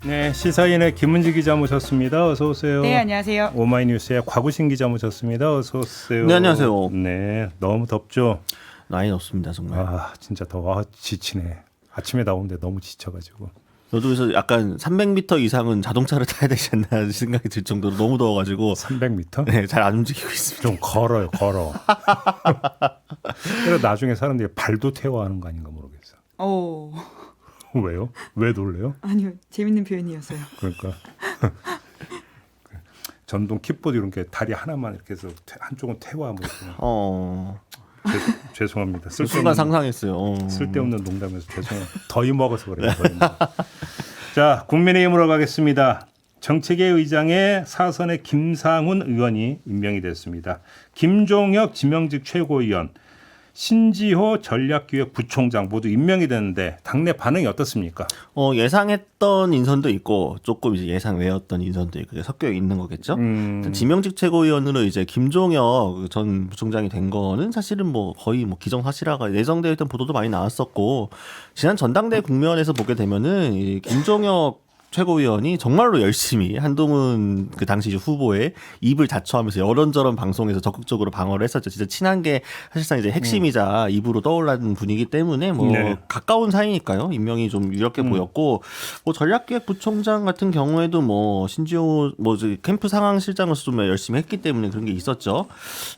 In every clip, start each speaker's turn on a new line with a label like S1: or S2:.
S1: 네, 시사인의 김은지 기자 모셨습니다. 어서 오세요.
S2: 네, 안녕하세요.
S1: 오마이뉴스의 곽우신 기자 모셨습니다. 어서 오세요.
S3: 네, 안녕하세요.
S1: 네, 너무 덥죠?
S3: 라인 없습니다, 정말.
S1: 아, 진짜 더워. 지치네. 아침에 나오는데 너무 지쳐가지고.
S3: 저도 그래서 약간 300m 이상은 자동차를 타야 되지 않나 생각이 들 정도로 너무 더워가지고
S1: 300m?
S3: 네, 잘 안 움직이고 있습니다.
S1: 좀 걸어요, 걸어. 그래서 나중에 사람들이 발도 태워하는 거 아닌가 모르겠어.
S2: 오,
S1: 왜요? 왜 놀래요?
S2: 아니요, 재밌는 표현이었어요.
S1: 그러니까 전동 킥보드 이런 게 다리 하나만 이렇게 해서 한쪽은 태워하고 죄송합니다.
S3: 순간 상상했어요.
S1: 쓸데없는 농담에서 죄송해요. 더위 먹어서 그래요. 더위 먹어. 자, 국민의힘으로 가겠습니다. 정책위 의장에 사선의 김상훈 의원이 임명이 됐습니다. 김종혁 지명직 최고위원, 신지호 전략기획부총장 모두 임명이 됐는데 당내 반응이 어떻습니까?
S3: 예상했던 인선도 있고 조금 이제 예상 외였던 인선도 있고 섞여 있는 거겠죠. 지명직 최고위원으로 이제 김종혁 전 부총장이 된 거는 사실은 뭐 거의 뭐 기정사실화가 예정되어 있던 보도도 많이 나왔었고 지난 전당대회 국면에서 보게 되면은 이 김종혁 최고위원이 정말로 열심히 한동훈 그 당시 후보의 입을 자처하면서 여런저런 방송에서 적극적으로 방어를 했었죠. 진짜 친한 게 사실상 이제 핵심이자 입으로 떠올랐는 분이기 때문에 뭐
S1: 네.
S3: 가까운 사이니까요. 임명이 좀 유력해 보였고 뭐 전략기획부총장 같은 경우에도 뭐 신지호 뭐 캠프 상황실장으로서 좀 열심히 했기 때문에 그런 게 있었죠.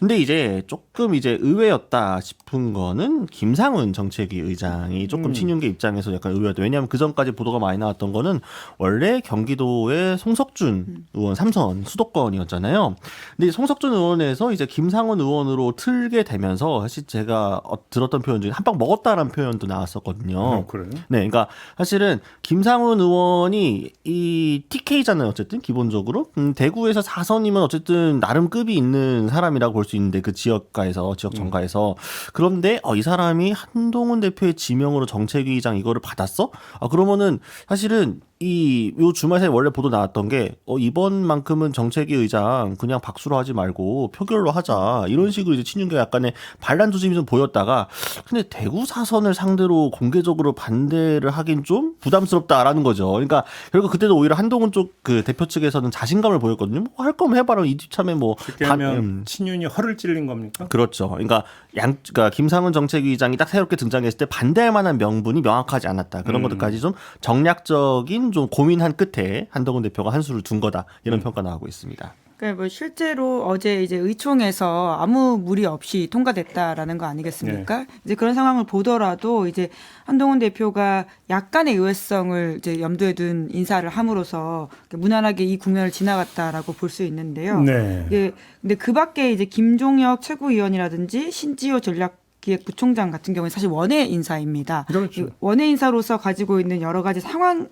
S3: 근데 이제 조금 이제 의외였다 싶은 거는 김상훈 정책위 의장이 조금 친윤계 입장에서 약간 의외였다. 왜냐하면 그 전까지 보도가 많이 나왔던 거는 원래 경기도의 송석준 의원 3선 수도권이었잖아요. 근데 송석준 의원에서 이제 김상훈 의원으로 틀게 되면서 사실 제가 들었던 표현 중에 한 방 먹었다라는 표현도 나왔었거든요.
S1: 그래요?
S3: 네, 그러니까 사실은 김상훈 의원이 이 TK잖아요. 어쨌든 기본적으로 대구에서 4선이면 어쨌든 나름 급이 있는 사람이라고 볼 수 있는데 그 지역가에서 지역 정가에서 그런데 이 사람이 한동훈 대표의 지명으로 정책위의장 이거를 받았어? 그러면은 사실은 요 주말 사이 원래 보도 나왔던 게 이번만큼은 정책위 의장 그냥 박수로 하지 말고 표결로 하자 이런 식으로 이제 친윤계 약간의 반란 조짐이 좀 보였다가 근데 대구 사선을 상대로 공개적으로 반대를 하긴 좀 부담스럽다라는 거죠. 그러니까 결국 그때도 오히려 한동훈 쪽 그 대표 측에서는 자신감을 보였거든요. 뭐 할 거면 해봐라 이참에 뭐
S1: 그렇게 하면 친윤이 허를 찔린 겁니까?
S3: 그렇죠. 그러니까 그러니까 김상훈 정책위의장이 딱 새롭게 등장했을 때 반대할 만한 명분이 명확하지 않았다. 그런 것들까지 좀 정략적인 좀 고민한 끝에 한동훈 대표가 한 수를 둔 거다 이런 평가 나오고 있습니다.
S2: 그러니까 뭐 실제로 어제 이제 의총에서 아무 무리 없이 통과됐다라는 거 아니겠습니까?
S1: 네.
S2: 이제 그런 상황을 보더라도 이제 한동훈 대표가 약간의 의외성을 이제 염두에 둔 인사를 함으로써 무난하게 이 국면을 지나갔다라고 볼 수 있는데요.
S1: 네.
S2: 예, 근데 그 밖에 이제 김종혁 최고위원이라든지 신지호 전략기획부총장 같은 경우는 사실 원외 인사입니다.
S1: 그렇죠.
S2: 원외 인사로서 가지고 있는 여러 가지 상황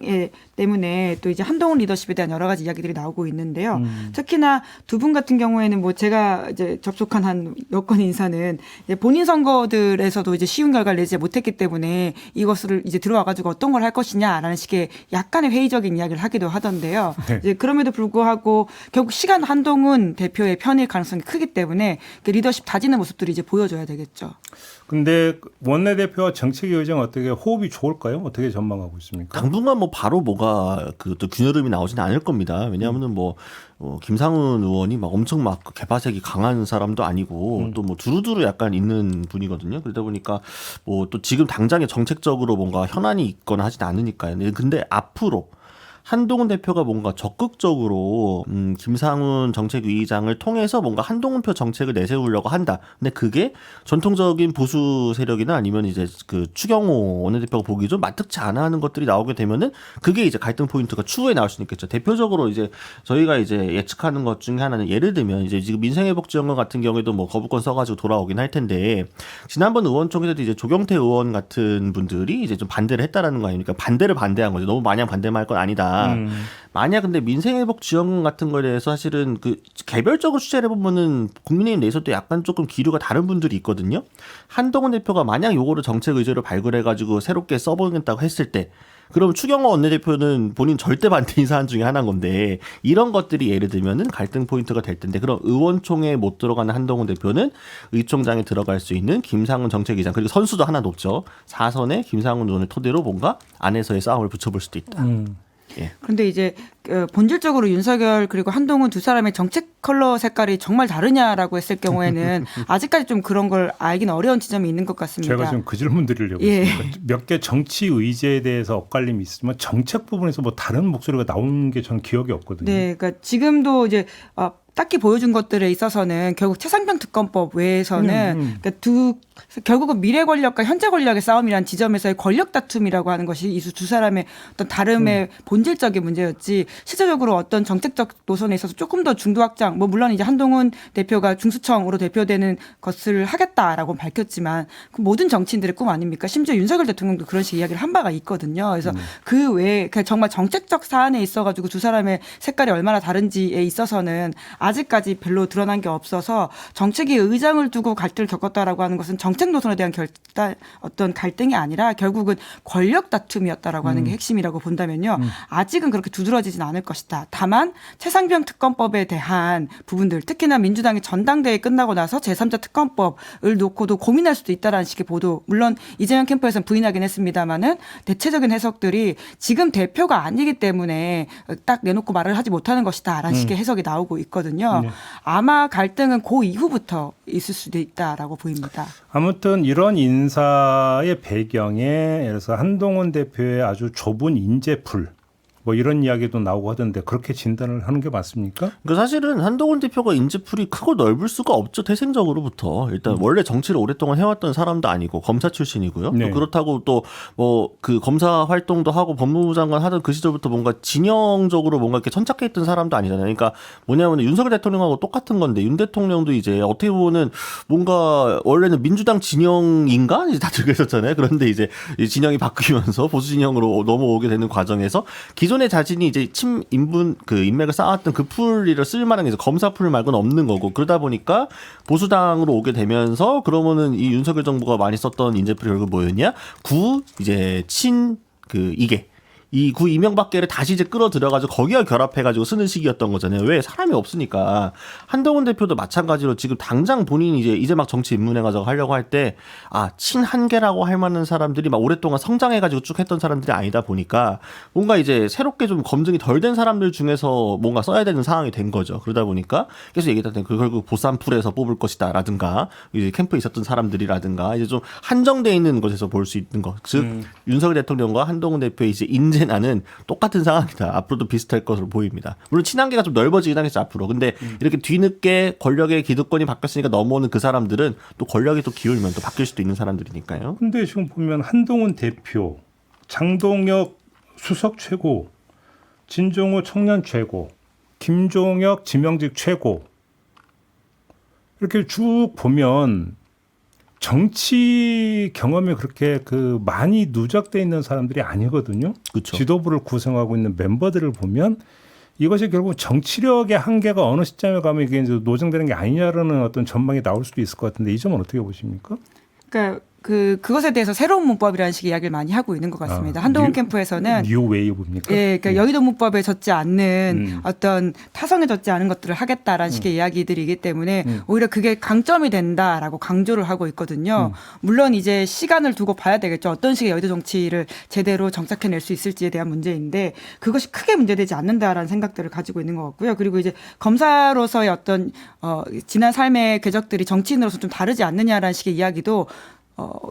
S2: 때문에 또 이제 한동훈 리더십에 대한 여러 가지 이야기들이 나오고 있는데요. 특히나 두 분 같은 경우에는 뭐 제가 이제 접촉한 한 여권 인사는 이제 본인 선거들에서도 이제 쉬운 결과를 내지 못했기 때문에 이것을 이제 들어와가지고 어떤 걸 할 것이냐라는 식의 약간의 회의적인 이야기를 하기도 하던데요.
S1: 네.
S2: 이제 그럼에도 불구하고 결국 시간 한동훈 대표의 편일 가능성이 크기 때문에 리더십 다지는 모습들이 이제 보여줘야 되겠죠.
S1: 근데 원내대표와 정책위 의장 어떻게 호흡이 좋을까요? 어떻게 전망하고 있습니까?
S3: 당분간 뭐 바로 뭐가 그 또 균열음이 나오지는 않을 겁니다. 왜냐하면은 김상훈 의원이 막 엄청 막 개파색이 강한 사람도 아니고 또 뭐 두루두루 약간 있는 분이거든요. 그러다 보니까 뭐 또 지금 당장에 정책적으로 뭔가 현안이 있거나 하진 않으니까요. 근데 앞으로 한동훈 대표가 뭔가 적극적으로 김상훈 정책위의장을 통해서 뭔가 한동훈표 정책을 내세우려고 한다. 근데 그게 전통적인 보수 세력이나 아니면 이제 그 추경호 원내대표가 보기 좀 마뜩치 않아 하는 것들이 나오게 되면은 그게 이제 갈등 포인트가 추후에 나올 수 있겠죠. 대표적으로 이제 저희가 이제 예측하는 것 중에 하나는 예를 들면 이제 지금 민생회복지원금 같은 경우에도 뭐 거부권 써가지고 돌아오긴 할 텐데 지난번 의원총회에도 이제 조경태 의원 같은 분들이 이제 좀 반대를 했다라는 거 아닙니까? 반대를 반대한 거죠. 너무 마냥 반대만 할 건 아니다. 만약 근데 민생회복 지원금 같은 거에 대해서 사실은 그 개별적으로 취재를 해보면은 국민의힘 내에서도 약간 조금 기류가 다른 분들이 있거든요. 한동훈 대표가 만약 요거를 정책 의제로 발굴해가지고 새롭게 써보겠다고 했을 때 그럼 추경호 원내대표는 본인 절대 반대인 사안 중에 하나인 건데 이런 것들이 예를 들면은 갈등 포인트가 될 텐데 그럼 의원총회에 못 들어가는 한동훈 대표는 의총장에 들어갈 수 있는 김상훈 정책위의장 그리고 선수도 하나 높죠. 4선의 김상훈 의원을 토대로 뭔가 안에서의 싸움을 붙여볼 수도 있다. 예.
S2: 그런데 이제 본질적으로 윤석열 그리고 한동훈 두 사람의 정책 컬러 색깔이 정말 다르냐라고 했을 경우에는 아직까지 좀 그런 걸 알기는 어려운 지점이 있는 것 같습니다.
S1: 제가 지금 그 질문 드리려고
S2: 예.
S1: 했습니다. 몇 개 정치 의제에 대해서 엇갈림이 있지만 정책 부분에서 뭐 다른 목소리가 나오는 게 저는 기억이 없거든요.
S2: 네, 그러니까 지금도 이제 딱히 보여준 것들에 있어서는 결국 최상병 특검법 외에서는 그러니까 결국은 미래 권력과 현재 권력의 싸움이라는 지점에서의 권력 다툼이라고 하는 것이 이 두 사람의 어떤 다름의 본질적인 문제였지 실질적으로 어떤 정책적 노선에 있어서 조금 더 중도 확장 뭐 물론 이제 한동훈 대표가 중수청으로 대표되는 것을 하겠다라고 밝혔지만 그 모든 정치인들의 꿈 아닙니까? 심지어 윤석열 대통령도 그런 식의 이야기를 한 바가 있거든요. 그래서 그 외에 정말 정책적 사안에 있어가지고 두 사람의 색깔이 얼마나 다른지에 있어서는 아직까지 별로 드러난 게 없어서 정책위 의장을 두고 갈등을 겪었다라고 하는 것은 정책 노선에 대한 어떤 갈등이 아니라 결국은 권력 다툼이었다라고 하는 게 핵심이라고 본다면요. 아직은 그렇게 두드러지진 않을 것이다. 다만 최상병 특검법에 대한 부분들 특히나 민주당이 전당대회 끝나고 나서 제3자 특검법을 놓고도 고민할 수도 있다라는 식의 보도 물론 이재명 캠프에서는 부인하긴 했습니다마는 대체적인 해석들이 지금 대표가 아니기 때문에 딱 내놓고 말을 하지 못하는 것이다라는 식의 해석이 나오고 있거든요. 네. 아마 갈등은 그 이후부터 있을 수도 있다라고 보입니다.
S1: 아무튼 이런 인사의 배경에 예를 들어서 한동훈 대표의 아주 좁은 인재풀 뭐 이런 이야기도 나오고 하던데 그렇게 진단을 하는 게 맞습니까?
S3: 그러니까 사실은 한동훈 대표가 인재풀이 크고 넓을 수가 없죠. 태생적으로부터. 일단 원래 정치를 오랫동안 해왔던 사람도 아니고 검사 출신이고요.
S1: 네.
S3: 또 그렇다고 또 뭐 그 검사 활동도 하고 법무부 장관 하던 그 시절부터 뭔가 진영적으로 뭔가 이렇게 천착해 있던 사람도 아니잖아요. 그러니까 뭐냐면 윤석열 대통령하고 똑같은 건데 윤 대통령도 이제 어떻게 보면은 뭔가 원래는 민주당 진영인가? 이제 다들 그랬었잖아요. 그런데 이제 진영이 바뀌면서 보수 진영으로 넘어오게 되는 과정에서 기존의 자신이 이제 인맥을 쌓았던 그 풀을 쓸만한 게 이제 검사 풀 말고는 없는 거고 그러다 보니까 보수당으로 오게 되면서 그러면은 이 윤석열 정부가 많이 썼던 인재풀이 결국 뭐였냐? 이계. 이 구 이명박계를 다시 이제 끌어들여가지고 거기와 결합해가지고 쓰는 시기였던 거잖아요. 왜? 사람이 없으니까. 한동훈 대표도 마찬가지로 지금 당장 본인이 이제 막 정치 입문해가지고 하려고 할 때, 친한계라고 할 만한 사람들이 막 오랫동안 성장해가지고 쭉 했던 사람들이 아니다 보니까 뭔가 이제 새롭게 좀 검증이 덜 된 사람들 중에서 뭔가 써야 되는 상황이 된 거죠. 그러다 보니까 계속 얘기했던 그 결국 보쌈풀에서 뽑을 것이다 라든가 이제 캠프에 있었던 사람들이라든가 이제 좀 한정돼 있는 곳에서 볼 수 있는 것. 즉, 윤석열 대통령과 한동훈 대표의 이제 나는 똑같은 상황이다. 앞으로도 비슷할 것으로 보입니다. 물론 친한계가 좀 넓어지긴 하겠죠 앞으로. 근데 이렇게 뒤늦게 권력의 기득권이 바뀌었으니까 넘어오는 그 사람들은 또 권력이 또 기울면 또 바뀔 수도 있는 사람들이니까요.
S1: 근데 지금 보면 한동훈 대표, 장동혁 수석 최고, 진종호 청년 최고, 김종혁 지명직 최고 이렇게 쭉 보면 정치 경험이 그렇게 많이 누적돼 있는 사람들이 아니거든요.
S3: 그렇죠.
S1: 지도부를 구성하고 있는 멤버들을 보면 이것이 결국 정치력의 한계가 어느 시점에 가면 이게 이제 노정되는 게 아니냐라는 어떤 전망이 나올 수도 있을 것 같은데 이 점은 어떻게 보십니까?
S2: 그러니까 그것에 대해서 새로운 문법이라는 식의 이야기를 많이 하고 있는 것 같습니다. 한동훈 캠프에서는
S1: 뉴 웨이브입니까?
S2: 예, 그러니까 여의도 문법에 젖지 않는 어떤 타성에 젖지 않은 것들을 하겠다라는 식의 이야기들이기 때문에 오히려 그게 강점이 된다라고 강조를 하고 있거든요. 물론 이제 시간을 두고 봐야 되겠죠. 어떤 식의 여의도 정치를 제대로 정착해낼 수 있을지에 대한 문제인데 그것이 크게 문제되지 않는다라는 생각들을 가지고 있는 것 같고요. 그리고 이제 검사로서의 어떤 지난 삶의 궤적들이 정치인으로서 좀 다르지 않느냐라는 식의 이야기도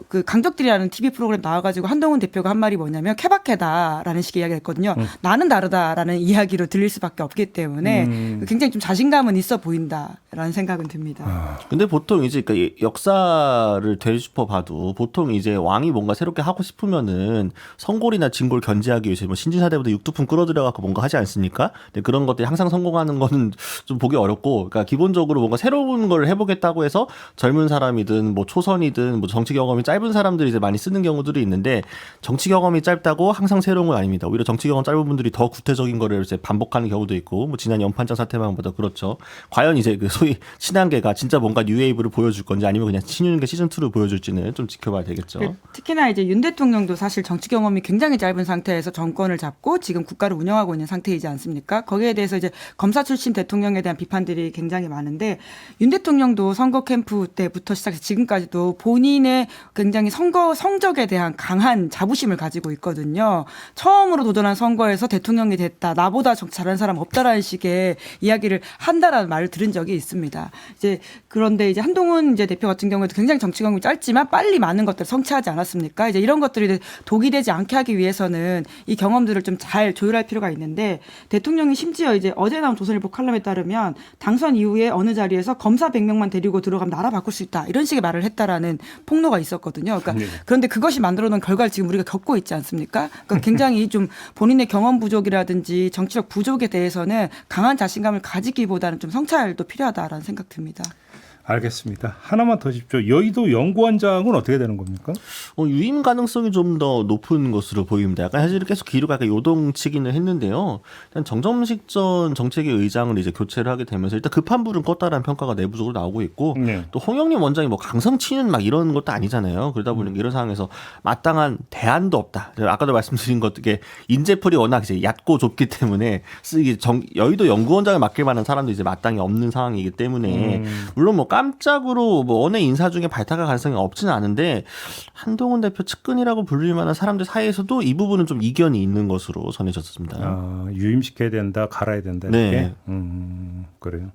S2: 그 강적들이라는 TV 프로그램 나와가지고 한동훈 대표가 한 말이 뭐냐면 케바케다라는 식의 이야기를 했거든요. 나는 다르다라는 이야기로 들릴 수밖에 없기 때문에 굉장히 좀 자신감은 있어 보인다라는 생각은 듭니다.
S3: 근데 보통 이제 그러니까 역사를 되짚어봐도 보통 이제 왕이 뭔가 새롭게 하고 싶으면은 성골이나 진골 견제하기 위해서 뭐 신진사대부터 육두품 끌어들여갖고 뭔가 하지 않습니까? 근데 그런 것들이 항상 성공하는 거는 좀 보기 어렵고, 그러니까 기본적으로 뭔가 새로운 걸 해보겠다고 해서 젊은 사람이든 뭐 초선이든 뭐 정치 경험이 짧은 사람들이 이제 많이 쓰는 경우들이 있는데 정치 경험이 짧다고 항상 새로운 건 아닙니다. 오히려 정치 경험 짧은 분들이 더 구태적인 거를 이제 반복하는 경우도 있고, 뭐 지난 연판장 사태만 봐도 그렇죠. 과연 이제 그 소위 친한계가 진짜 뭔가 뉴웨이브를 보여줄 건지 아니면 그냥 친윤계 시즌2를 보여줄지는 좀 지켜봐야 되겠죠.
S2: 특히나 이제 윤 대통령도 사실 정치 경험이 굉장히 짧은 상태에서 정권을 잡고 지금 국가를 운영하고 있는 상태이지 않습니까? 거기에 대해서 이제 검사 출신 대통령에 대한 비판들이 굉장히 많은데 윤 대통령도 선거 캠프 때부터 시작해서 지금까지도 본인의 때문에 굉장히 선거 성적에 대한 강한 자부심을 가지고 있거든요. 처음으로 도전한 선거에서 대통령이 됐다. 나보다 잘하는 사람 없다라는 식의 이야기를 한다라는 말을 들은 적이 있습니다. 이제 그런데 이제 한동훈 이제 대표 같은 경우에도 굉장히 정치 경험이 짧지만 빨리 많은 것들을 성취하지 않았습니까? 이제 이런 것들이 독이 되지 않게 하기 위해서는 이 경험들을 좀 잘 조율할 필요가 있는데 대통령이 심지어 이제 어제 나온 조선일보 칼럼에 따르면 당선 이후에 어느 자리에서 검사 100명만 데리고 들어가면 나라 바꿀 수 있다 이런 식의 말을 했다라는 폭로가 있었거든요. 그러니까
S1: 네.
S2: 그런데 그것이 만들어놓은 결과를 지금 우리가 겪고 있지 않습니까? 그러니까 굉장히 좀 본인의 경험 부족이라든지 정치적 부족에 대해서는 강한 자신감을 가지기보다는 좀 성찰도 필요하다라는 생각 듭니다.
S1: 알겠습니다. 하나만 더 짚죠. 여의도 연구원장은 어떻게 되는 겁니까?
S3: 유임 가능성이 좀 더 높은 것으로 보입니다. 약간 사실 계속 기류가 약간 요동치기는 했는데요. 일단 정점식 전 정책위 의장을 이제 교체를 하게 되면서 일단 급한 불은 껐다라는 평가가 내부적으로 나오고 있고
S1: 네.
S3: 또 홍영림 원장이 뭐 강성치는 막 이런 것도 아니잖아요. 그러다 보니까 이런 상황에서 마땅한 대안도 없다. 아까도 말씀드린 것 이게 인재풀이 워낙 이제 얕고 좁기 때문에 여의도 연구원장을 맡길 만한 사람도 이제 마땅히 없는 상황이기 때문에 물론 뭐 깜짝으로 뭐 원외 인사 중에 발탁할 가능성이 없지는 않은데 한동훈 대표 측근이라고 불릴 만한 사람들 사이에서도 이 부분은 좀 이견이 있는 것으로 전해졌습니다.
S1: 아, 유임시켜야 된다, 갈아야 된다 이렇게.
S3: 네.
S1: 그래요.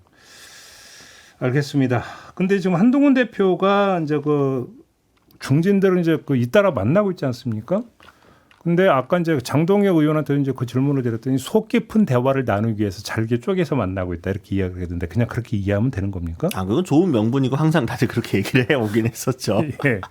S1: 알겠습니다. 근데 지금 한동훈 대표가 이제 그 중진들을 이제 그 잇따라 만나고 있지 않습니까? 근데 아까 이제 장동혁 의원한테 이제 그 질문을 드렸더니 속 깊은 대화를 나누기 위해서 잘게 쪼개서 만나고 있다 이렇게 이야기를 했는데 그냥 그렇게 이해하면 되는 겁니까?
S3: 아, 그건 좋은 명분이고 항상 다들 그렇게 얘기를 해오긴 했었죠.
S1: 예.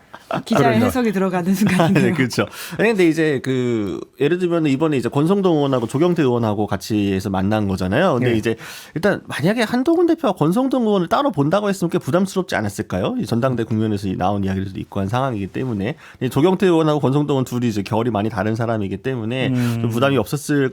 S2: 기자의 해석이 들어가는 순간이네요.
S3: 네, 그렇죠. 근데 이제 그 예를 들면 이번에 이제 권성동 의원하고 조경태 의원하고 같이 해서 만난 거잖아요. 근데
S1: 네.
S3: 이제 일단 만약에 한동훈 대표와 권성동 의원을 따로 본다고 했으면 꽤 부담스럽지 않았을까요? 이 전당대 국면에서 나온 이야기들도 있고 한 상황이기 때문에 조경태 의원하고 권성동 의원 둘이 이제 결이 많이 다른 사람이기 때문에 좀 부담이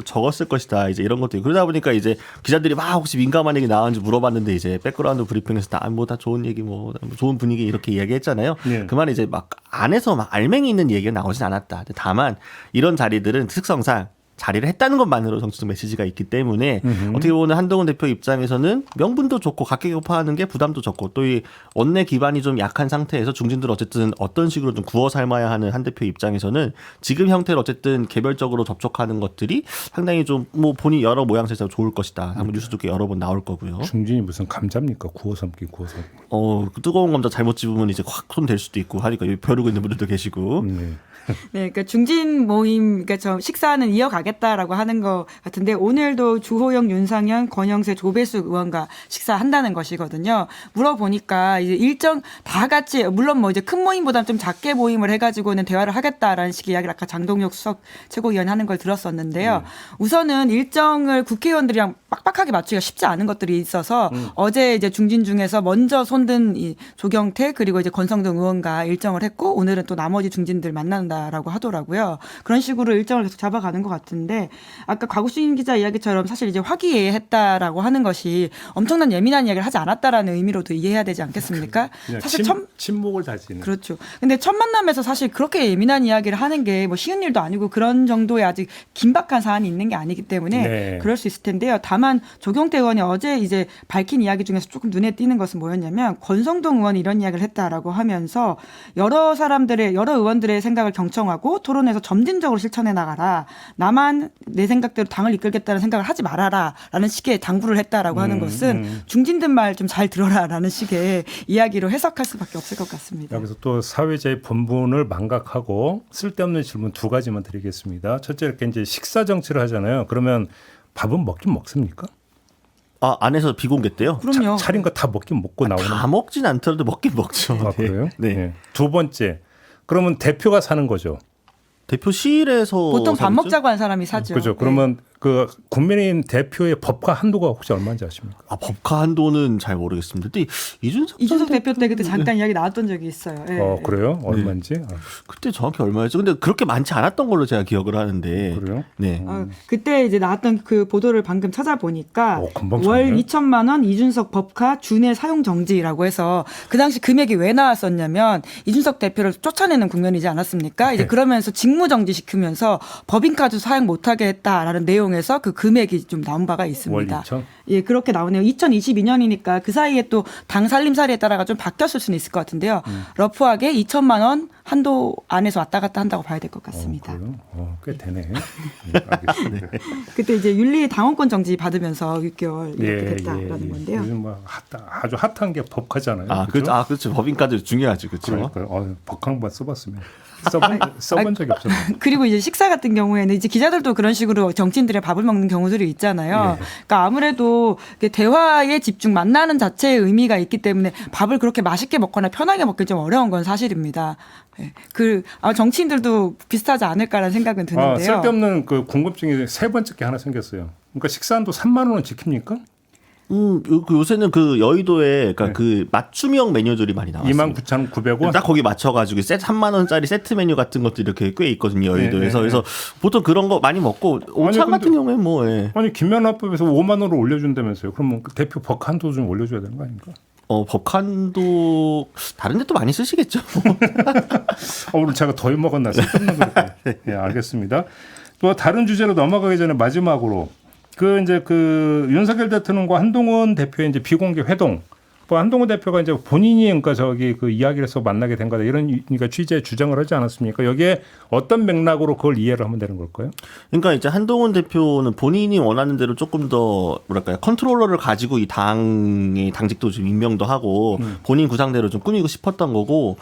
S3: 적었을 것이다. 이제 이런 것도 있고 그러다 보니까 이제 기자들이 막 혹시 민감한 얘기 나왔는지 물어봤는데 이제 백그라운드 브리핑에서 다 좋은 얘기 뭐 좋은 분위기 이렇게 이야기했잖아요.
S1: 네.
S3: 그 말은 이제 막 안에서 막 알맹이 있는 얘기가 나오진 않았다. 다만 이런 자리들은 특성상 자리를 했다는 것만으로 정치적 메시지가 있기 때문에 어떻게 보면 한동훈 대표 입장에서는 명분도 좋고 각계격파하는 게 부담도 적고 또 이 원내 기반이 좀 약한 상태에서 중진들 어쨌든 어떤 식으로 좀 구워 삶아야 하는 한 대표 입장에서는 지금 형태로 어쨌든 개별적으로 접촉하는 것들이 상당히 좀 뭐 본인 여러 모양새에서 좋을 것이다. 한번 뉴스도 꽤 여러 번 나올 거고요.
S1: 중진이 무슨 감자입니까? 구워 삶기.
S3: 그 뜨거운 감자 잘못 집으면 이제 확 손 될 수도 있고 하니까 벼르고 있는 분들도 계시고.
S1: 네.
S2: 네, 그러니까 중진 모임, 그러니까 저 식사는 이어가겠다라고 하는 것 같은데 오늘도 주호영, 윤상현, 권영세, 조배수 의원과 식사한다는 것이거든요. 물어보니까 이제 일정 다 같이 물론 뭐 이제 큰 모임보다는 좀 작게 모임을 해가지고는 대화를 하겠다라는 식의 이야기를 아까 장동혁 수석 최고위원 하는 걸 들었었는데요. 우선은 일정을 국회의원들이랑 빡빡하게 맞추기가 쉽지 않은 것들이 있어서 어제 이제 중진 중에서 먼저 손든 이 조경태 그리고 이제 권성동 의원과 일정을 했고 오늘은 또 나머지 중진들 만난다라고 하더라고요. 그런 식으로 일정을 계속 잡아가는 것 같은데 아까 곽우신 기자 이야기처럼 사실 이제 화기애애했다라고 하는 것이 엄청난 예민한 이야기를 하지 않았다라는 의미로도 이해해야 되지 않겠습니까? 사실
S1: 침묵을 다지는.
S2: 그렇죠. 근데 첫 만남에서 사실 그렇게 예민한 이야기를 하는 게 뭐 쉬운 일도 아니고 그런 정도의 아직 긴박한 사안이 있는 게 아니기 때문에
S1: 네.
S2: 그럴 수 있을 텐데요. 다만 조경태 의원이 어제 이제 밝힌 이야기 중에서 조금 눈에 띄는 것은 뭐였냐면 권성동 의원이 이런 이야기를 했다라고 하면서 여러 의원들의 생각을 경청하고 토론에서 점진적으로 실천해 나가라. 나만 내 생각대로 당을 이끌겠다는 생각을 하지 말아라라는 식의 당부를 했다라고 하는 것은 중진들 말 좀 잘 들어라라는 식의 이야기로 해석할 수밖에 없을 것 같습니다.
S1: 여기서 또 사회자의 본분을 망각하고 쓸데없는 질문 두 가지만 드리겠습니다. 첫째 이렇게 이제 식사 정치를 하잖아요. 그러면 밥은 먹긴 먹습니까?
S3: 아, 안에서 비공개 때요?
S2: 그럼요.
S1: 차린 거 다 먹긴 먹고 나오는.
S3: 다 먹진 않더라도 먹긴 먹죠.
S1: 아, 그래요?
S3: 네.
S1: 네. 두 번째, 그러면 대표가 사는 거죠.
S3: 대표실에서
S2: 보통 밥
S3: 사겠죠?
S2: 먹자고 한 사람이 사죠.
S1: 그죠. 그러면 그 국민의힘 대표의 법과 한도가 혹시 얼마인지 아십니까?
S3: 아, 법카 한도는 잘 모르겠습니다. 근데
S2: 이준석 대표 때 그때 잠깐 이야기 나왔던 적이 있어요. 예.
S1: 그래요? 얼마인지? 아,
S3: 그때 정확히 얼마였죠? 근데 그렇게 많지 않았던 걸로 제가 기억을 하는데.
S1: 그래요?
S3: 네.
S2: 그때 이제 나왔던 그 보도를 방금 찾아보니까
S1: 금방
S2: 월
S1: 찾네.
S2: 2천만 원 이준석 법카 준해 사용 정지라고 해서 그 당시 금액이 왜 나왔었냐면 이준석 대표를 쫓아내는 국면이지 않았습니까? 이제 그러면서 직무 정지시키면서 법인카드 사용 못하게 했다라는 내용 이용해서 그 금액이 좀 나온 바가 있습니다.
S1: 월 2천?
S2: 예, 그렇게 나오네요. 2022년이니까 그 사이에 또 당 살림살이에 따라가 좀 바뀌었을 수는 있을 것 같은데요. 러프하게 2천만 원 한도 안에서 왔다 갔다 한다고 봐야 될 것 같습니다.
S1: 그래요? 꽤 되네. 알겠습니다.
S2: 그때 이제 윤리 당원권 정지 받으면서 6개월 이렇게
S1: 예,
S2: 됐다라는
S1: 예.
S2: 건데요.
S1: 요즘 뭐 아주 핫한 게 법카잖아요.
S3: 그렇죠. 법인카드 중요하죠. 그렇죠.
S1: 그러니까 법카만 써봤으면 써본 적이 없었는데.
S2: 그리고 이제 식사 같은 경우에는 이제 기자들도 그런 식으로 정치인들의 밥을 먹는 경우들이 있잖아요.
S1: 예.
S2: 그러니까 아무래도 대화에 집중, 만나는 자체의 의미가 있기 때문에 밥을 그렇게 맛있게 먹거나 편하게 먹기 좀 어려운 건 사실입니다. 예. 정치인들도 비슷하지 않을까라는 생각은 드는데요.
S1: 쓸데없는 그 궁금증이 세 번째 게 하나 생겼어요. 그러니까 식사한도 3만 원은 지킵니까?
S3: 요새는 그 여의도에 그러니까 그 맞춤형 메뉴들이 많이 나왔어요.
S1: 29,900원?
S3: 딱 거기 맞춰가지고 3만 원짜리 세트 메뉴 같은 것도 이렇게 꽤 있거든요, 여의도에서. 그래서 보통 그런 거 많이 먹고 오찬 같은 경우에 뭐
S1: 아니 김연아법에서 5만 원을 올려준다면서요? 그러면 그 대표 법한도 좀 올려줘야 되는 거 아닙니까?
S3: 법한도 다른 데 또 많이 쓰시겠죠.
S1: 오늘 제가 더 먹었나 쓸데없는 거니까. 예, 알겠습니다. 또 다른 주제로 넘어가기 전에 마지막으로 그 윤석열 대통령과 한동훈 대표의 이제 비공개 회동. 뭐 한동훈 대표가 이제 본인이 그러니까 그 이야기를 해서 만나게 된 거다 이런 그러니까 취지의 주장을 하지 않았습니까? 여기에 어떤 맥락으로 그걸 이해를 하면 되는 걸까요?
S3: 그러니까 이제 한동훈 대표는 본인이 원하는 대로 조금 더 뭐랄까요 컨트롤러를 가지고 이 당의 당직도 좀 임명도 하고 본인 구상대로 좀 꾸미고 싶었던 거고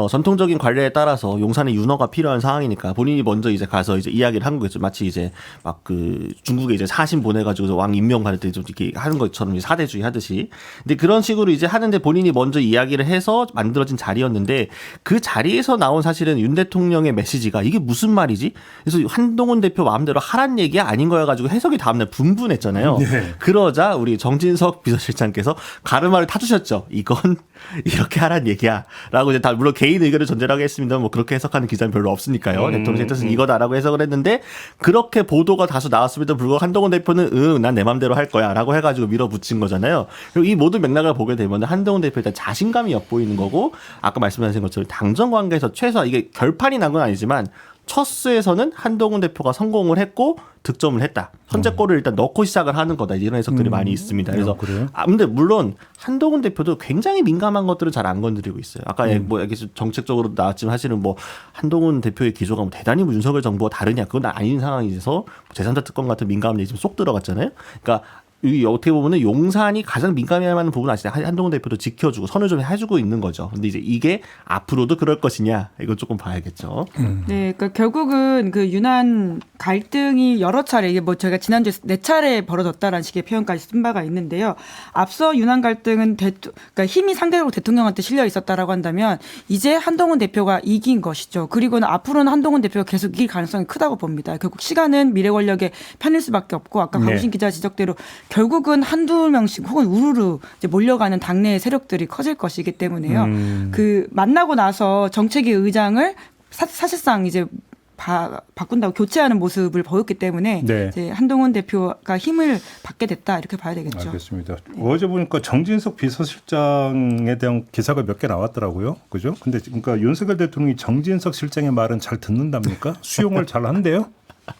S3: 전통적인 관례에 따라서 용산에 윤허가 필요한 상황이니까 본인이 먼저 이제 가서 이제 이야기를 한 거겠죠. 마치 이제 막 그 중국에 이제 사신 보내가지고 왕 임명 받을 때 좀 이렇게 하는 것처럼 사대주의 하듯이. 근데 그런 식으로 이제 하는데 본인이 먼저 이야기를 해서 만들어진 자리였는데 그 자리에서 나온 사실은 윤 대통령의 메시지가 이게 무슨 말이지? 그래서 한동훈 대표 마음대로 하란 얘기야 아닌 거여 가지고 해석이 다음날 분분했잖아요.
S1: 네.
S3: 그러자 우리 정진석 비서실장께서 가르마를 타주셨죠. 이건 이렇게 하란 얘기야. 라고 이제 다 물론 개인 의견을 전제로 하겠습니다. 뭐 그렇게 해석하는 기자는 별로 없으니까요. 대통령의 뜻은 이거다라고 해석을 했는데 그렇게 보도가 다수 나왔음에도 불구하고 한동훈 대표는 난 내 맘대로 할 거야 라고 해가지고 밀어붙인 거잖아요. 그리고 이 모든 맥락을 보게 되면 한동훈 대표에 일단 자신감이 엿보이는 거고 아까 말씀하신 것처럼 당정 관계에서 최소한 이게 결판이 난 건 아니지만 첫 수에서는 한동훈 대표가 성공을 했고 득점을 했다. 선제골을 일단 넣고 시작을 하는 거다. 이런 해석들이 많이 있습니다. 그래서 근데 물론 한동훈 대표도 굉장히 민감한 것들은 잘 안 건드리고 있어요. 아까 뭐 여기서 정책적으로 나왔지만 사실은 뭐 한동훈 대표의 기조가 뭐 대단히 뭐 윤석열 정부와 다르냐 그건 아닌 상황이어서 제3자 특권 같은 민감한 얘기 지금 쏙 들어갔잖아요. 그러니까 이 어떻게 보면은 용산이 가장 민감해야 하는 부분 아시나요? 한동훈 대표도 지켜주고 선을 좀 해주고 있는 거죠. 근데 이제 이게 앞으로도 그럴 것이냐 이거 조금 봐야겠죠.
S2: 네, 그러니까 결국은 그 윤한 갈등이 여러 차례 이게 뭐 저희가 지난주에 4차례 벌어졌다라는 식의 표현까지 쓴 바가 있는데요. 앞서 윤한 갈등은 그러니까 힘이 상대적으로 대통령한테 실려 있었다라고 한다면 이제 한동훈 대표가 이긴 것이죠. 그리고는 앞으로는 한동훈 대표가 계속 이길 가능성이 크다고 봅니다. 결국 시간은 미래 권력의 편일 수밖에 없고 아까 강우신 기자 지적대로 결국은 한두 명씩 혹은 우르르 이제 몰려가는 당내 세력들이 커질 것이기 때문에요. 그 만나고 나서 정책위 의장을 사실상 이제 바꾼다고 교체하는 모습을 보였기 때문에
S1: 네.
S2: 이제 한동훈 대표가 힘을 받게 됐다 이렇게 봐야 되겠죠.
S1: 알겠습니다. 어제 보니까 정진석 비서실장에 대한 기사가 몇 개 나왔더라고요. 그죠? 근데 그러니까 윤석열 대통령이 정진석 실장의 말은 잘 듣는답니까? 수용을 잘 한대요?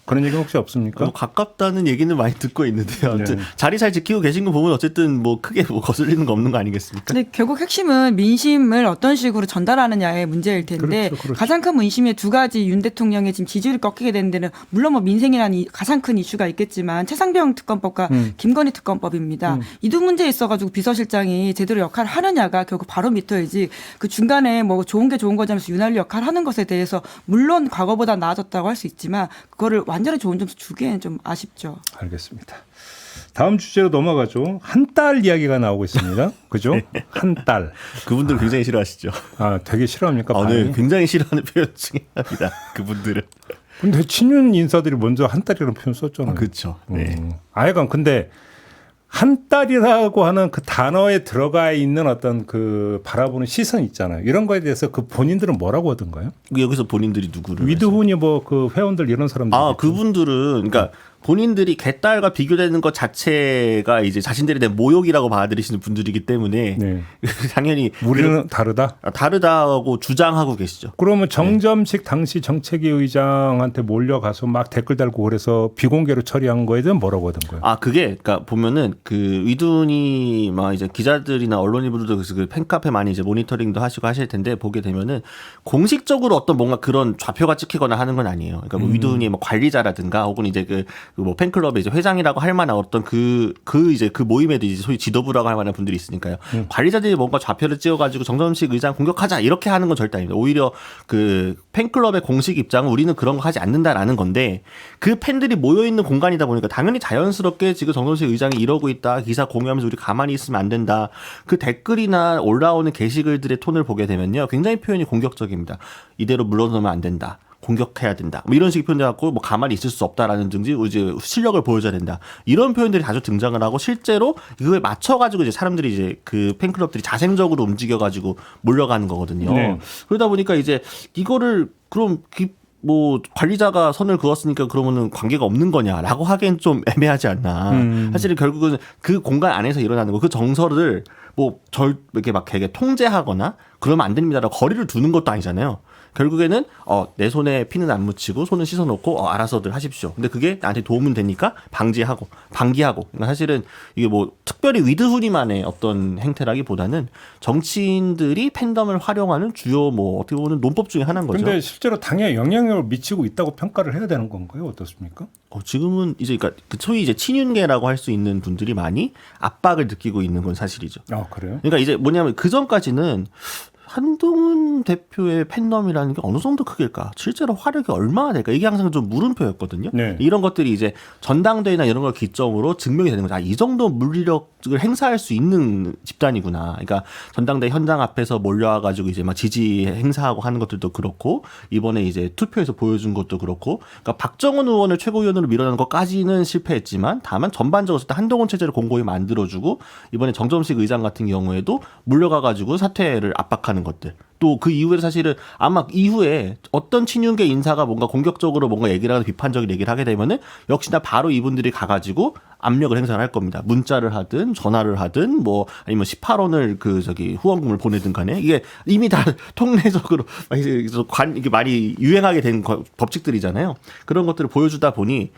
S1: 그런 얘기 혹시 없습니까?
S3: 가깝다는 얘기는 많이 듣고 있는데요. 아무튼
S1: 네.
S3: 자리 잘 지키고 계신 거 보면 어쨌든 뭐 크게 뭐 거슬리는 거 없는 거 아니겠습니까?
S2: 근데 결국 핵심은 민심을 어떤 식으로 전달하느냐의 문제일 텐데
S1: 그렇죠.
S2: 가장 큰 민심의 두 가지 윤 대통령의 지금 지지율이 꺾이게 되는 데는 물론 뭐 민생이라는 가장 큰 이슈가 있겠지만 최상병 특검법과 김건희 특검법입니다. 이 두 문제에 있어가지고 비서실장이 제대로 역할을 하느냐가 결국 바로미터이지 그 중간에 뭐 좋은 게 좋은 거자면서 윤활유 역할을 하는 것에 대해서 물론 과거보다 나아졌다고 할 수 있지만 그거를 완전히 좋은 점수 주기에는 좀 아쉽죠.
S1: 알겠습니다. 다음 주제로 넘어가죠. 한 딸 이야기가 나오고 있습니다. 그죠? 한 딸.
S3: 그분들 굉장히 싫어하시죠.
S1: 되게 싫어합니까?
S3: 네, 굉장히 싫어하는 표현 중에 하나입니다. 그분들은.
S1: 근데 친윤 인사들이 먼저 한 딸이라는 표현 썼잖아요.
S3: 그렇죠. 네.
S1: 아예간 근데 한 딸이라고 하는 그 단어에 들어가 있는 어떤 그 바라보는 시선 있잖아요. 이런 거에 대해서 그 본인들은 뭐라고 하던가요?
S3: 여기서 본인들이 누구를
S1: 위드훈이 뭐 그 회원들 이런 사람들.
S3: 그분들은 그러니까 본인들이 개딸과 비교되는 것 자체가 이제 자신들에 대한 모욕이라고 받아들이시는 분들이기 때문에
S1: 네.
S3: 당연히
S1: 우리는 다르다.
S3: 다르다고 주장하고 계시죠.
S1: 그러면 정점식 당시 정책위 의장한테 몰려가서 막 댓글 달고 그래서 비공개로 처리한 거에 대한 뭐라고 하던 거예요?
S3: 아, 그게, 그러니까 보면은 그 위둔이 막 이제 기자들이나 언론인분들도 그 팬카페 많이 이제 모니터링도 하시고 하실 텐데 보게 되면은 공식적으로 어떤 뭔가 그런 좌표가 찍히거나 하는 건 아니에요. 그러니까 뭐 위둔이 뭐 관리자라든가 혹은 이제 그 뭐 팬클럽의 이제 회장이라고 할 만한 어떤 그 이제 그 모임에도 이제 소위 지도부라고 할 만한 분들이 있으니까요. 관리자들이 뭔가 좌표를 찍어가지고 정점식 의장 공격하자 이렇게 하는 건 절대 아닙니다. 오히려 그 팬클럽의 공식 입장은 우리는 그런 거 하지 않는다라는 건데 그 팬들이 모여 있는 공간이다 보니까 당연히 자연스럽게 지금 정점식 의장이 이러고 있다 기사 공유하면서 우리 가만히 있으면 안 된다. 그 댓글이나 올라오는 게시글들의 톤을 보게 되면요, 굉장히 표현이 공격적입니다. 이대로 물러서면 안 된다. 공격해야 된다. 뭐 이런 식의 표현돼갖고 뭐 가만히 있을 수 없다라는 등지 이제 실력을 보여줘야 된다. 이런 표현들이 자주 등장을 하고 실제로 이거에 맞춰가지고 이제 사람들이 이제 그 팬클럽들이 자생적으로 움직여가지고 몰려가는 거거든요.
S1: 네.
S3: 그러다 보니까 이제 이거를 그럼 뭐 관리자가 선을 그었으니까 그러면은 관계가 없는 거냐라고 하기엔 좀 애매하지 않나. 사실은 결국은 그 공간 안에서 일어나는 거, 그 정서를 뭐 이렇게 막 되게 통제하거나 그러면 안 됩니다라고 거리를 두는 것도 아니잖아요. 결국에는 내 손에 피는 안 묻히고 손은 씻어놓고 알아서들 하십시오. 근데 그게 나한테 도움은 되니까 방기하고. 그러니까 사실은 이게 뭐 특별히 위드훈이만의 어떤 행태라기보다는 정치인들이 팬덤을 활용하는 주요 뭐 어떻게 보면 논법 중에 하나인 거죠.
S1: 근데 실제로 당에 영향력을 미치고 있다고 평가를 해야 되는 건가요? 어떻습니까?
S3: 지금은 이제 그러니까 그 소위 이제 친윤계라고 할 수 있는 분들이 많이 압박을 느끼고 있는 건 사실이죠.
S1: 그래요?
S3: 그러니까 이제 뭐냐면 그 전까지는 한동훈 대표의 팬덤이라는 게 어느 정도 크길까? 실제로 화력이 얼마나 될까? 이게 항상 좀 물음표였거든요.
S1: 네.
S3: 이런 것들이 이제 전당대회나 이런 걸 기점으로 증명이 되는 거죠. 이 정도 물리력을 행사할 수 있는 집단이구나. 그러니까 전당대회 현장 앞에서 몰려와가지고 이제 막 지지 행사하고 하는 것들도 그렇고, 이번에 이제 투표에서 보여준 것도 그렇고, 그러니까 박정원 의원을 최고위원으로 밀어내는 것까지는 실패했지만, 다만 전반적으로 한동훈 체제를 공고히 만들어주고, 이번에 정점식 의장 같은 경우에도 몰려가가지고 사퇴를 압박하는 것들. 또 그 이후에 사실은 아마 이후에 어떤 친윤계 인사가 뭔가 공격적으로 뭔가 얘기를 하거나 비판적인 얘기를 하게 되면은 역시나 바로 이분들이 가가지고 압력을 행사를 할 겁니다. 문자를 하든 전화를 하든 뭐 아니면 18원을 후원금을 보내든 간에 이게 이미 다 통례적으로 이게 많이 유행하게 된 법칙들이잖아요. 그런 것들을 보여주다 보니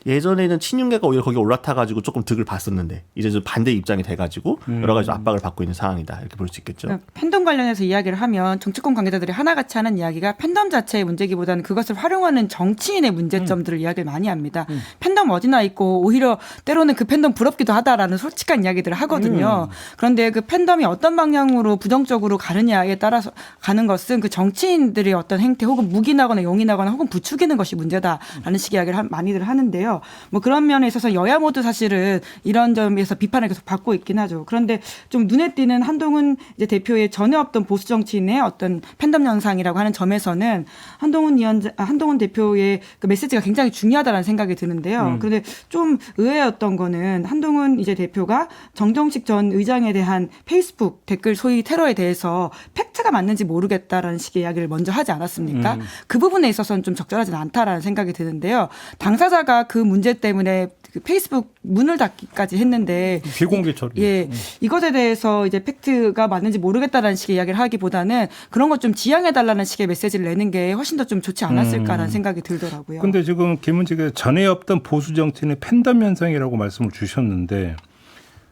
S3: 예전에는 친윤계가 오히려 거기 올라타가지고 조금 득을 봤었는데 이제 좀 반대 입장이 돼가지고 여러 가지 압박을 받고 있는 상황이다 이렇게 볼 수 있겠죠.
S2: 그러니까 팬덤 관련해서 이야기를 하면 정치권 관계자들이 하나같이 하는 이야기가 팬덤 자체의 문제기보다는 그것을 활용하는 정치인의 문제점들을 이야기를 많이 합니다. 팬덤 어디나 있고 오히려 때로는 그 팬덤 부럽기도 하다라는 솔직한 이야기들을 하거든요. 그런데 그 팬덤이 어떤 방향으로 부정적으로 가느냐에 따라서 가는 것은 그 정치인들의 어떤 행태 혹은 묵인하거나 용인하거나 혹은 부추기는 것이 문제다라는 식의 이야기를 많이들 하는데요. 뭐 그런 면에 있어서 여야 모두 사실은 이런 점에서 비판을 계속 받고 있긴 하죠. 그런데 좀 눈에 띄는 한동훈 이제 대표의 전에 없던 보수 정치인의 어떤 팬덤 현상이라고 하는 점에서는 한동훈 대표의 그 메시지가 굉장히 중요하다는 생각이 드는데요. 그런데 좀 의외였던 거는 한동훈 이제 대표가 정정식 전 의장에 대한 페이스북 댓글 소위 테러에 대해서 팩트가 맞는지 모르겠다라는 식의 이야기를 먼저 하지 않았습니까? 그 부분에 있어서는 좀 적절하진 않다라는 생각이 드는데요. 당사자가 그 문제 때문에 그 페이스북 문을 닫기까지 했는데
S1: 비공개 처리.
S2: 이것에 대해서 이제 팩트가 맞는지 모르겠다라는 식의 이야기를 하기보다는 그런 것 좀 지양해달라는 식의 메시지를 내는 게 훨씬 더 좀 좋지 않았을까라는 생각이 들더라고요.
S1: 근데 지금 김은지가 전에 없던 보수 정치인의 팬덤 현상이라고 말씀을 주셨는데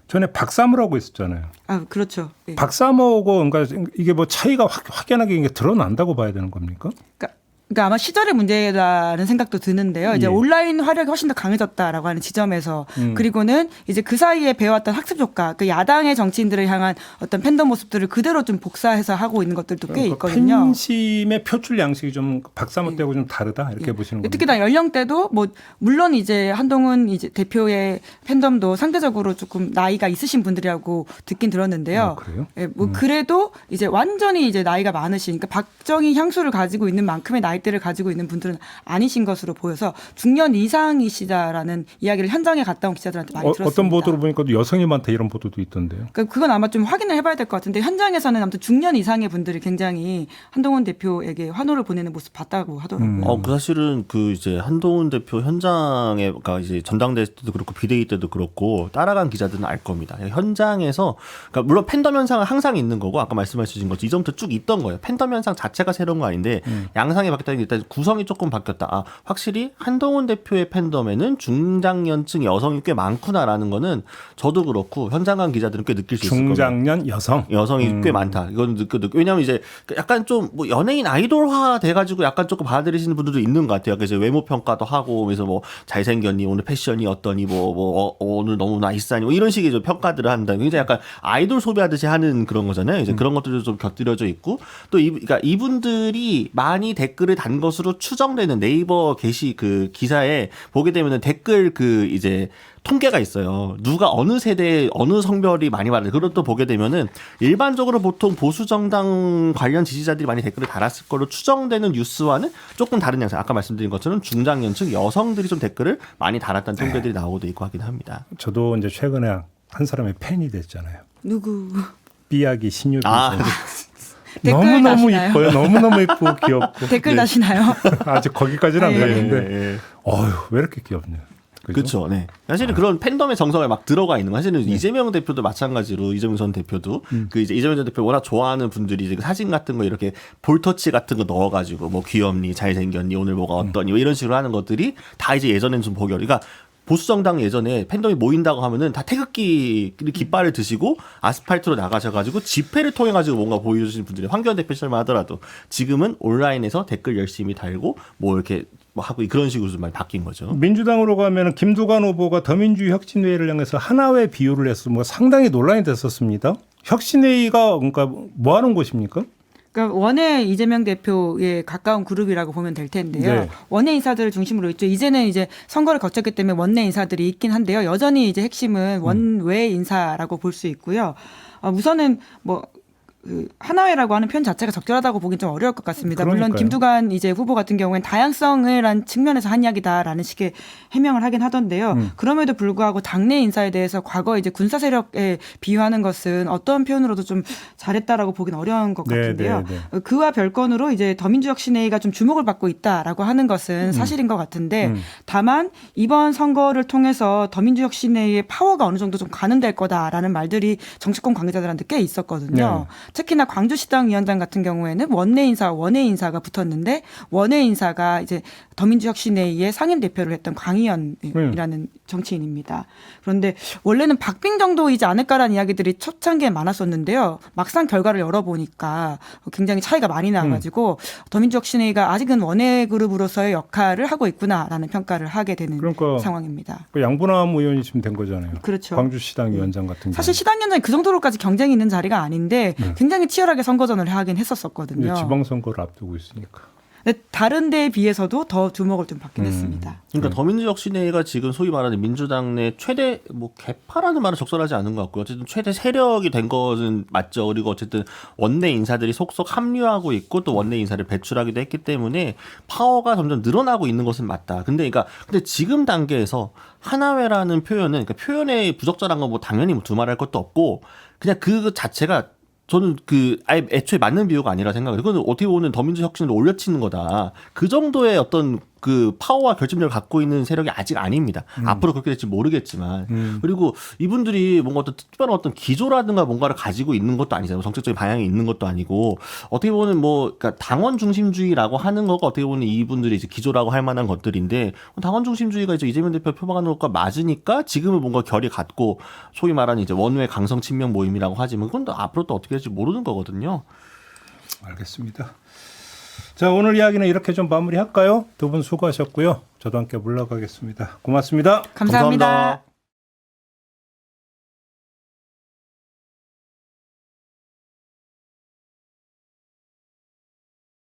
S1: 전에 박사모라고 있었잖아요.
S2: 그렇죠. 예.
S1: 박사모고 그러니까 이게 뭐 차이가 확연하게 이게 드러난다고 봐야 되는 겁니까?
S2: 그러니까 아마 시절의 문제라는 생각도 드는데요. 이제 온라인 활약이 훨씬 더 강해졌다라고 하는 지점에서 그리고는 이제 그 사이에 배워왔던 학습 효과, 그 야당의 정치인들을 향한 어떤 팬덤 모습들을 그대로 좀 복사해서 하고 있는 것들도 꽤 있거든요.
S1: 팬심의 표출 양식이 좀 박사모 때하고 좀 다르다 이렇게 보시는 겁니다.
S2: 특히나 연령대도 뭐 물론 이제 한동훈 이제 대표의 팬덤도 상대적으로 조금 나이가 있으신 분들이라고 듣긴 들었는데요.
S1: 그래요?
S2: 뭐 그래도 이제 완전히 이제 나이가 많으시니까 박정희 향수를 가지고 있는 만큼의 나이 나이대를 가지고 있는 분들은 아니신 것으로 보여서 중년 이상이시다라는 이야기를 현장에 갔다 온 기자들한테 많이 들었습니다.
S1: 어떤 보도를 보니까 또 여성이 많다 이런 보도도 있던데요.
S2: 그러니까 그건 아마 좀 확인을 해봐야 될 것 같은데 현장에서는 아무튼 중년 이상의 분들이 굉장히 한동훈 대표에게 환호를 보내는 모습 봤다고 하더라고요.
S3: 그 사실은 그 이제 한동훈 대표 현장에 가 이제 전당대회 때도 그렇고 비대위 때도 그렇고 따라간 기자들은 알 겁니다. 현장에서 그러니까 물론 팬덤 현상은 항상 있는 거고 아까 말씀하신 것처럼 이전부터 쭉 있던 거예요. 팬덤 현상 자체가 새로운 거 아닌데 양상이 바뀌었다는 게 일단 구성이 조금 바뀌었다. 아, 확실히 한동훈 대표의 팬덤에는 중장년층 여성이 꽤 많구나라는 거는 저도 그렇고 현장 간 기자들은 꽤 느낄 수 있을 겁니다.
S1: 중장년 여성이
S3: 꽤 많다. 이건 느껴. 왜냐하면 이제 약간 좀 뭐 연예인 아이돌화 돼가지고 약간 조금 받아들이시는 분들도 있는 것 같아요. 그래서 외모 평가도 하고, 그래서 뭐 잘생겼니, 오늘 패션이 어떠니, 오늘 너무 나이스하니, 뭐 이런 식의 좀 평가들을 한다. 굉장히 약간 아이돌 소비하듯이 하는 그런 거잖아요. 이제 그런 것들도 좀 곁들여져 있고, 또 그러니까 이분들이 많이 댓글을 단 것으로 추정되는 네이버 게시 그 기사에 보게 되면은 댓글 그 이제 통계가 있어요. 누가 어느 세대 어느 성별이 많이 받을 그걸 또 보게 되면은 일반적으로 보통 보수 정당 관련 지지자들이 많이 댓글을 달았을 걸로 추정되는 뉴스와는 조금 다른 양상. 아까 말씀드린 것처럼 중장년층 여성들이 좀 댓글을 많이 달았다는 통계들이 나오고 있고 하긴 합니다.
S1: 저도 이제 최근에 한 사람의 팬이 됐잖아요.
S2: 누구?
S1: 삐약이 신유빈.
S2: 댓글
S1: 너무너무
S2: 다시나요?
S1: 이뻐요. 너무너무 이쁘고 귀엽고.
S2: 댓글 다시나요?
S1: 아직 거기까지는 안
S2: 네.
S1: 갔는데 어휴 왜 이렇게 귀엽냐.
S3: 그렇죠. 네. 사실은 그런 팬덤의 정서가 막 들어가 있는 거. 사실은 이재명 대표도 마찬가지로 이재명 전 대표도 그 이제 이재명 전 대표 워낙 좋아하는 분들이 이제 사진 같은 거 이렇게 볼터치 같은 거 넣어가지고 뭐 귀엽니, 잘생겼니, 오늘 뭐가 어떠니 뭐 이런 식으로 하는 것들이 다 이제 예전엔 좀 보기 그러니까 보수정당 예전에 팬덤이 모인다고 하면은 다 태극기 깃발을 드시고 아스팔트로 나가셔가지고 집회를 통해가지고 뭔가 보여주시는 분들이 황교안 대표처럼 하더라도 지금은 온라인에서 댓글 열심히 달고 뭐 이렇게 뭐 하고 그런 식으로 좀 많이 바뀐 거죠.
S1: 민주당으로 가면 김두관 후보가 더민주 혁신회의를 향해서 하나회 비유를 해서 뭐 상당히 논란이 됐었습니다. 혁신회의가 그러니까 뭐 하는 곳입니까?
S2: 그러니까 원외 이재명 대표에 가까운 그룹이라고 보면 될 텐데요.
S1: 네.
S2: 원외 인사들을 중심으로 있죠. 이제는 이제 선거를 거쳤기 때문에 원내 인사들이 있긴 한데요. 여전히 이제 핵심은 원외 인사라고 볼 수 있고요. 우선은 뭐 하나회라고 하는 표현 자체가 적절하다고 보긴 좀 어려울 것 같습니다.
S1: 그러니까요.
S2: 물론 김두관 이제 후보 같은 경우에는 다양성을 한 측면에서 한 이야기다라는 식의 해명을 하긴 하던데요. 그럼에도 불구하고 당내 인사에 대해서 과거 이제 군사 세력에 비유하는 것은 어떤 표현으로도 좀 잘했다라고 보긴 어려운 것 같은데요.
S1: 네.
S2: 그와 별건으로 이제 더민주혁신회의가 좀 주목을 받고 있다라고 하는 것은 사실인 것 같은데 다만 이번 선거를 통해서 더민주혁신회의의 파워가 어느 정도 좀 가는될 거다라는 말들이 정치권 관계자들한테 꽤 있었거든요.
S1: 네.
S2: 특히나 광주시당 위원장 같은 경우에는 원내 인사가 붙었는데 원내 인사가 이제 더민주혁신회의의 상임 대표를 했던 강의연이라는 정치인입니다. 그런데 원래는 박빙 정도이지 않을까라는 이야기들이 초창기에 많았었는데요. 막상 결과를 열어보니까 굉장히 차이가 많이 나가지고 더민주혁신회의가 아직은 원외 그룹으로서의 역할을 하고 있구나라는 평가를 하게 되는 상황입니다.
S1: 그 양분함 의원이 지금 된 거잖아요.
S2: 그렇죠.
S1: 광주시당 위원장 같은 경우.
S2: 사실 시당 위원장이 그 정도로까지 경쟁이 있는 자리가 아닌데 굉장히 치열하게 선거전을 하긴 했었거든요.
S1: 지방선거를 앞두고 있으니까.
S2: 다른 데에 비해서도 더 주목을 좀 받긴 했습니다.
S3: 그러니까 더민주혁신회의가 지금 소위 말하는 민주당 내 최대 뭐 개파라는 말은 적절하지 않은 것 같고요. 어쨌든 최대 세력이 된 것은 맞죠. 그리고 어쨌든 원내 인사들이 속속 합류하고 있고 또 원내 인사를 배출하기도 했기 때문에 파워가 점점 늘어나고 있는 것은 맞다. 근데 지금 단계에서 하나회라는 표현은 그러니까 표현에 부적절한 건 뭐 당연히 뭐 두말할 것도 없고 그냥 그 자체가 저는 아예 애초에 맞는 비유가 아니라 생각해요. 그건 어떻게 보면 더민주 혁신을 올려치는 거다. 그 정도의 어떤 그 파워와 결집력을 갖고 있는 세력이 아직 아닙니다. 앞으로 그렇게 될지 모르겠지만. 그리고 이분들이 뭔가 어떤 특별한 어떤 기조라든가 뭔가를 가지고 있는 것도 아니잖아요. 정책적인 방향이 있는 것도 아니고. 어떻게 보면 그러니까 당원 중심주의라고 하는 거가 어떻게 보면 이분들이 이제 기조라고 할 만한 것들인데 당원 중심주의가 이제 이재명 대표 표방하는 것과 맞으니까 지금은 뭔가 결이 같고 소위 말하는 이제 원외 강성 친명 모임이라고 하지만 그건 또 앞으로 또 어떻게 될지 모르는 거거든요.
S1: 알겠습니다. 자, 오늘 이야기는 이렇게 좀 마무리할까요? 두 분 수고하셨고요. 저도 함께 물러가겠습니다. 고맙습니다.
S2: 감사합니다.